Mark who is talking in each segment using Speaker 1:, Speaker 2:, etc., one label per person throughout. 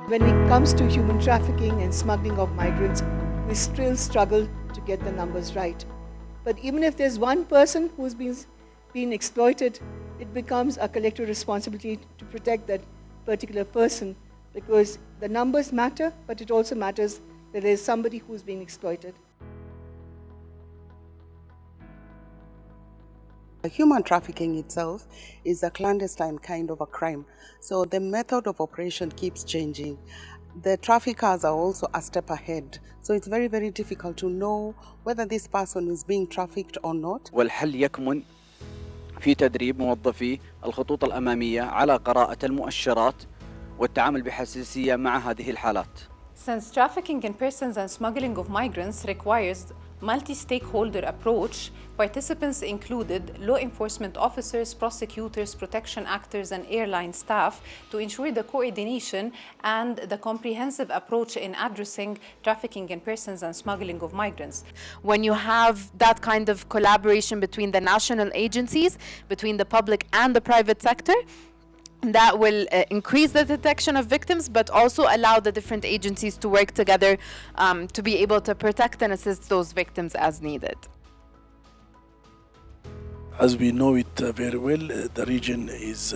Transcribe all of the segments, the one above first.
Speaker 1: When it comes to human trafficking and smuggling of migrants, we still struggle to get the numbers right. But even if there's one person who's been exploited, it becomes a collective responsibility to protect that particular person, because the numbers matter, but it also matters that there's somebody who's being exploited.
Speaker 2: Human trafficking itself is a clandestine kind of a crime, so the method of operation keeps changing. The traffickers are also a step ahead, so it's very, very difficult to know whether this person is being trafficked or not.
Speaker 3: والحل يكمن في تدريب موظفي الخطوط الأمامية على قراءة المؤشرات والتعامل بحساسية مع هذه الحالات.
Speaker 4: Since trafficking in persons and smuggling of migrants requires multi-stakeholder approach, participants included law enforcement officers, prosecutors, protection actors, and airline staff to ensure the coordination and the comprehensive approach in addressing trafficking in persons and smuggling of migrants.
Speaker 5: When you have that kind of collaboration between the national agencies, between the public and the private sector, that will increase the detection of victims, but also allow the different agencies to work together to be able to protect and assist those victims as needed.
Speaker 6: As we know it very well, the region is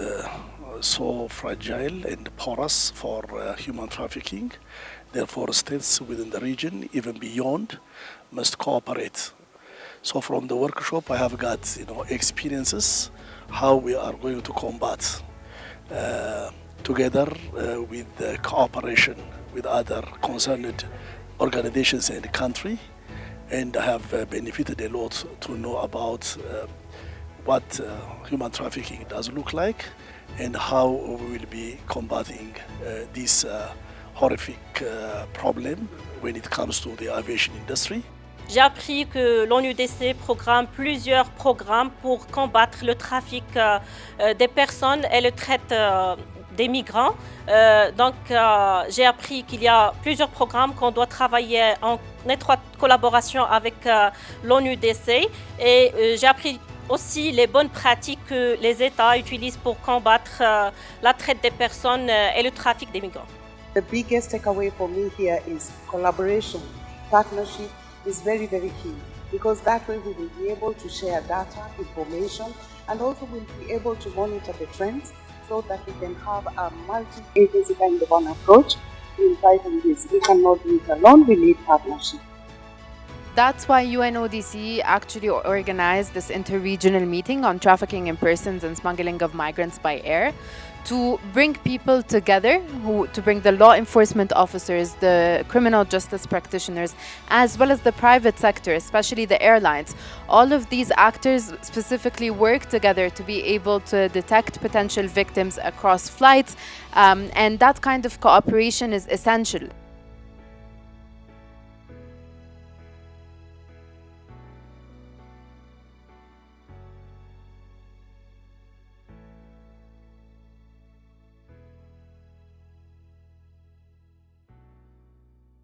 Speaker 6: so fragile and porous for human trafficking. Therefore, states within the region, even beyond, must cooperate. So from the workshop, I have got experiences how we are going to combat together with cooperation with other concerned organizations in the country, and I have benefited a lot to know about what human trafficking does look like and how we will be combating this horrific problem when it comes to the aviation industry.
Speaker 7: J'ai appris que l'UNODC programme plusieurs programmes pour combattre le trafic des personnes et le traite des migrants. Donc j'ai appris qu'il y a plusieurs programmes qu'on doit travailler en étroite collaboration avec l'UNODC, et j'ai appris aussi les bonnes pratiques que les États utilisent pour combattre la traite des personnes et le trafic des migrants.
Speaker 2: The biggest takeaway for me here is collaboration, partnership is very, very key, because that way we will be able to share data, information, and also we'll be able to monitor the trends so that we can have a multi-agency kind of an approach in fighting this. We cannot do it alone, we need partnership.
Speaker 5: That's why UNODC actually organized this interregional meeting on trafficking in persons and smuggling of migrants by air, to bring people together, to bring the law enforcement officers, the criminal justice practitioners, as well as the private sector, especially the airlines. All of these actors specifically work together to be able to detect potential victims across flights, and that kind of cooperation is essential.